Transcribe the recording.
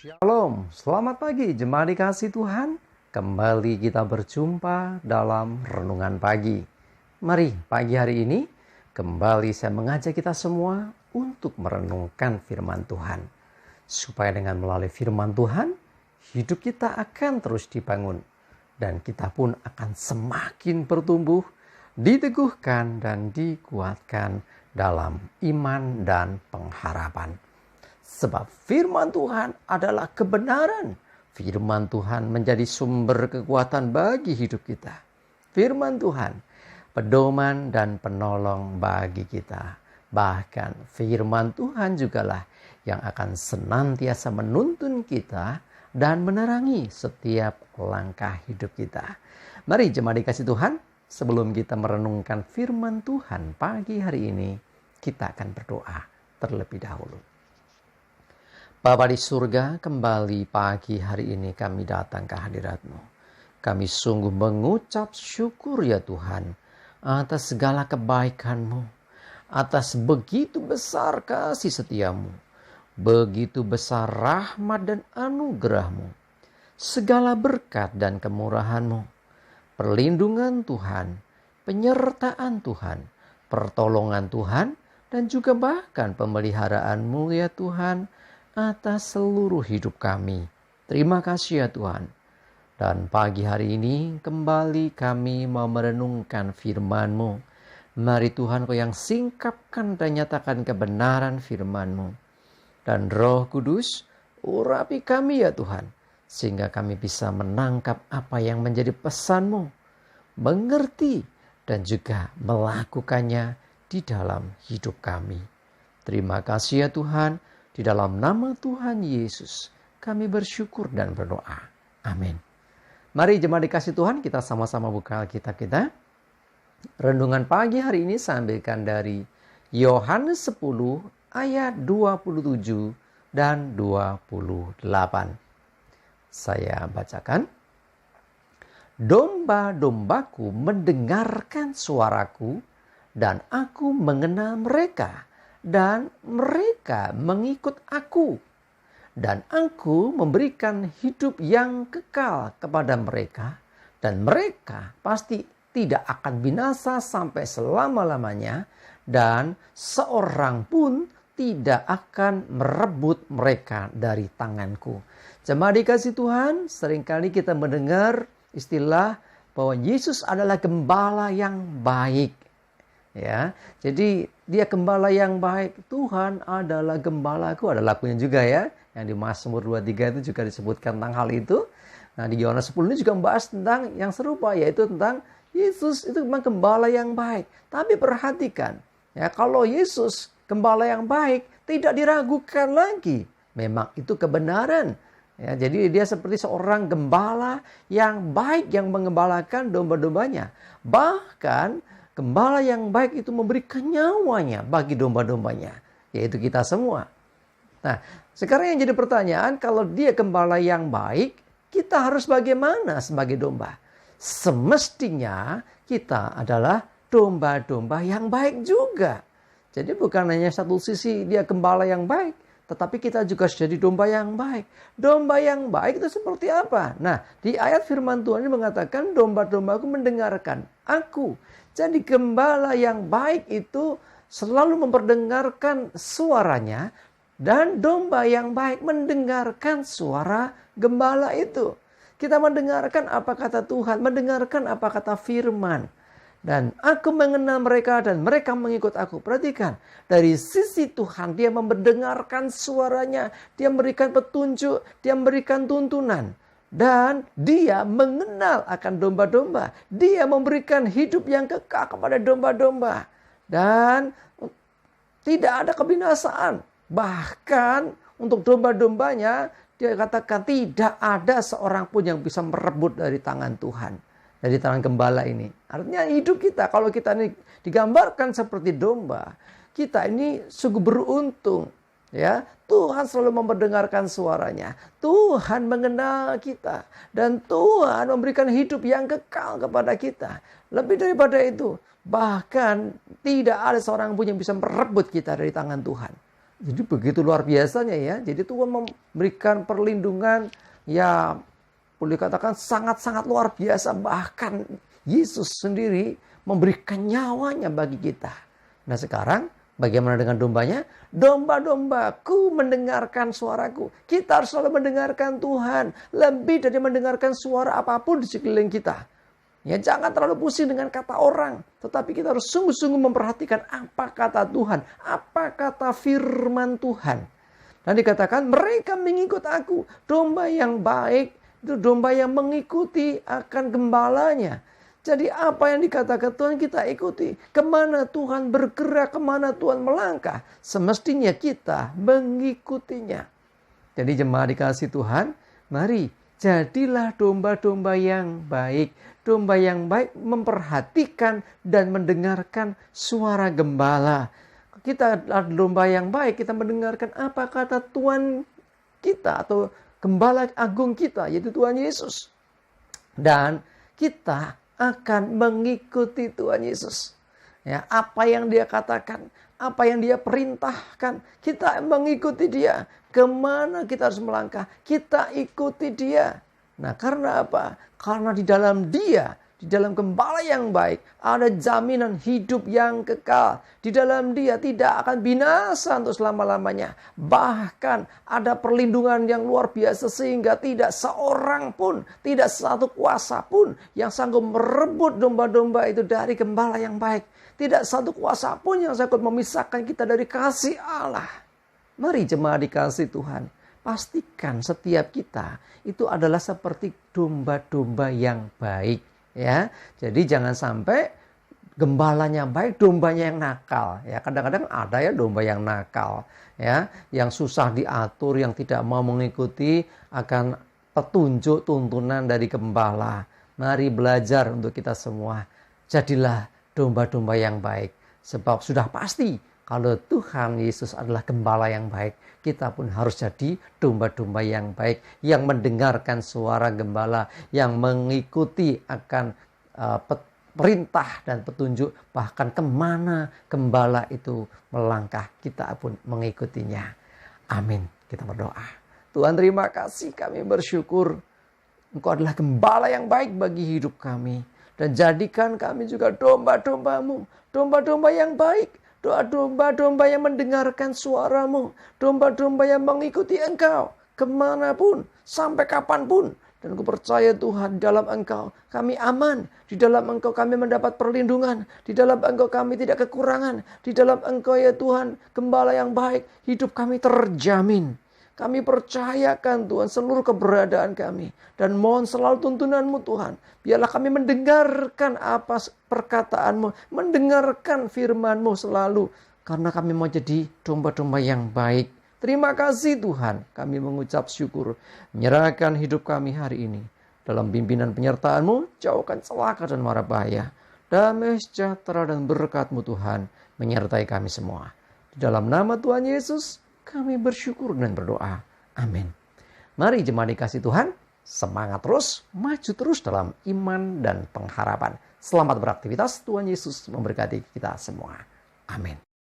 Shalom, selamat pagi jemaat dikasih Tuhan. Kembali kita berjumpa dalam renungan pagi. Mari pagi hari ini kembali saya mengajak kita semua untuk merenungkan firman Tuhan. Supaya dengan melalui firman Tuhan, hidup kita akan terus dibangun. Dan kita pun akan semakin bertumbuh, diteguhkan dan dikuatkan dalam iman dan pengharapan. Sebab firman Tuhan adalah kebenaran. Firman Tuhan menjadi sumber kekuatan bagi hidup kita. Firman Tuhan, pedoman dan penolong bagi kita. Bahkan firman Tuhan jugalah yang akan senantiasa menuntun kita dan menerangi setiap langkah hidup kita. Mari jemaat dikasih Tuhan, sebelum kita merenungkan firman Tuhan pagi hari ini, kita akan berdoa terlebih dahulu. Bapa di surga, kembali pagi hari ini kami datang ke hadirat-Mu. Kami sungguh mengucap syukur ya Tuhan atas segala kebaikan-Mu, atas begitu besar kasih setia-Mu, begitu besar rahmat dan anugerah-Mu, segala berkat dan kemurahan-Mu, perlindungan Tuhan, penyertaan Tuhan, pertolongan Tuhan, dan juga bahkan pemeliharaan-Mu ya Tuhan, atas seluruh hidup kami. Terima kasih ya Tuhan. Dan pagi hari ini kembali kami mau merenungkan firman-Mu. Mari Tuhan Kau yang singkapkan dan nyatakan kebenaran firman-Mu. Dan Roh Kudus urapi kami ya Tuhan. Sehingga kami bisa menangkap apa yang menjadi pesan-Mu. Mengerti dan juga melakukannya di dalam hidup kami. Terima kasih ya Tuhan. Di dalam nama Tuhan Yesus, kami bersyukur dan berdoa. Amin. Mari jemaat dikasih Tuhan, kita sama-sama buka Alkitab kita. Renungan pagi hari ini saya ambilkan dari Yohanes 10 ayat 27 dan 28. Saya bacakan. Domba-dombaku mendengarkan suaraku dan aku mengenal mereka. Dan mereka mengikut aku. Dan aku memberikan hidup yang kekal kepada mereka. Dan mereka pasti tidak akan binasa sampai selama-lamanya. Dan seorang pun tidak akan merebut mereka dari tanganku. Jemaat dikasih Tuhan, seringkali kita mendengar istilah bahwa Yesus adalah gembala yang baik. Ya, jadi dia gembala yang baik. Tuhan adalah gembalaku, ada lagunya juga ya, yang di Mazmur 23 itu juga disebutkan tentang hal itu. Nah di Yohanes 10 ini juga membahas tentang yang serupa, yaitu tentang Yesus itu memang gembala yang baik. Tapi perhatikan ya, kalau Yesus gembala yang baik tidak diragukan lagi, memang itu kebenaran ya. Jadi dia seperti seorang gembala yang baik yang mengembalakan domba-dombanya. Bahkan gembala yang baik itu memberikan nyawanya bagi domba-dombanya, yaitu kita semua. Nah, sekarang yang jadi pertanyaan, kalau dia gembala yang baik, kita harus bagaimana sebagai domba? Semestinya kita adalah domba-domba yang baik juga. Jadi bukan hanya satu sisi dia gembala yang baik, tetapi kita juga harus jadi domba yang baik. Domba yang baik itu seperti apa? Nah, di ayat firman Tuhan ini mengatakan, domba-dombaku mendengarkan aku. Jadi gembala yang baik itu selalu memperdengarkan suaranya. Dan domba yang baik mendengarkan suara gembala itu. Kita mendengarkan apa kata Tuhan, mendengarkan apa kata firman. Dan aku mengenal mereka dan mereka mengikut aku. Perhatikan, dari sisi Tuhan dia mendengarkan suaranya. Dia memberikan petunjuk, dia memberikan tuntunan. Dan dia mengenal akan domba-domba. Dia memberikan hidup yang kekal kepada domba-domba. Dan tidak ada kebinasaan. Bahkan untuk domba-dombanya dia katakan tidak ada seorang pun yang bisa merebut dari tangan Tuhan. Dari tangan gembala ini. Artinya hidup kita, kalau kita ini digambarkan seperti domba, kita ini sungguh beruntung. Ya, Tuhan selalu memperdengarkan suaranya. Tuhan mengenal kita. Dan Tuhan memberikan hidup yang kekal kepada kita. Lebih daripada itu, bahkan tidak ada seorang pun yang bisa merebut kita dari tangan Tuhan. Jadi begitu luar biasanya ya. Jadi Tuhan memberikan perlindungan ya boleh katakan sangat-sangat luar biasa. Bahkan Yesus sendiri memberikan nyawanya bagi kita. Nah sekarang bagaimana dengan dombanya? Domba-dombaku mendengarkan suaraku. Kita harus selalu mendengarkan Tuhan. Lebih dari mendengarkan suara apapun di sekeliling kita. Ya, jangan terlalu pusing dengan kata orang. Tetapi kita harus sungguh-sungguh memperhatikan apa kata Tuhan. Apa kata firman Tuhan. Dan dikatakan mereka mengikut aku. Domba yang baik itu domba yang mengikuti akan gembalanya. Jadi apa yang dikatakan Tuhan kita ikuti. Kemana Tuhan bergerak, kemana Tuhan melangkah. Semestinya kita mengikutinya. Jadi jemaat dikasih Tuhan, mari jadilah domba-domba yang baik. Domba yang baik memperhatikan dan mendengarkan suara gembala. Kita adalah domba yang baik, kita mendengarkan apa kata Tuhan kita atau gembala agung kita, yaitu Tuhan Yesus. Dan kita akan mengikuti Tuhan Yesus. Ya, apa yang dia katakan, apa yang dia perintahkan, kita mengikuti dia. Kemana kita harus melangkah, kita ikuti dia. Nah karena apa? Karena di dalam dia, di dalam gembala yang baik, ada jaminan hidup yang kekal. Di dalam dia tidak akan binasa untuk selama-lamanya. Bahkan ada perlindungan yang luar biasa sehingga tidak seorang pun, tidak satu kuasa pun yang sanggup merebut domba-domba itu dari gembala yang baik. Tidak satu kuasa pun yang sanggup memisahkan kita dari kasih Allah. Mari jemaat dikasih Tuhan. Pastikan setiap kita itu adalah seperti domba-domba yang baik. Ya, jadi jangan sampai gembalanya baik, dombanya yang nakal. Ya, kadang-kadang ada ya domba yang nakal, ya, yang susah diatur, yang tidak mau mengikuti akan petunjuk tuntunan dari gembala. Mari belajar untuk kita semua. Jadilah domba-domba yang baik, sebab sudah pasti kalau Tuhan Yesus adalah gembala yang baik, kita pun harus jadi domba-domba yang baik, yang mendengarkan suara gembala, yang mengikuti akan perintah dan petunjuk, bahkan kemana gembala itu melangkah, kita pun mengikutinya. Amin. Kita berdoa. Tuhan terima kasih, kami bersyukur Engkau adalah gembala yang baik bagi hidup kami. Dan jadikan kami juga domba-dombamu, domba-domba yang baik. Domba-domba yang mendengarkan suaramu. Domba-domba yang mengikuti Engkau. Kemanapun, sampai kapanpun. Dan ku percaya Tuhan, dalam Engkau kami aman. Di dalam Engkau kami mendapat perlindungan. Di dalam Engkau kami tidak kekurangan. Di dalam Engkau ya Tuhan, gembala yang baik. Hidup kami terjamin. Kami percayakan Tuhan seluruh keberadaan kami. Dan mohon selalu tuntunan-Mu Tuhan. Biarlah kami mendengarkan apa perkataan-Mu. Mendengarkan firman-Mu selalu. Karena kami mau jadi domba-domba yang baik. Terima kasih Tuhan. Kami mengucap syukur. Menyerahkan hidup kami hari ini. Dalam pimpinan penyertaan-Mu. Jauhkan celaka dan mara bahaya. Damai sejahtera dan berkat-Mu Tuhan. Menyertai kami semua. Di dalam nama Tuhan Yesus. Kami bersyukur dan berdoa. Amin. Mari jemaat dikasih Tuhan, semangat terus, maju terus dalam iman dan pengharapan. Selamat beraktivitas, Tuhan Yesus memberkati kita semua. Amin.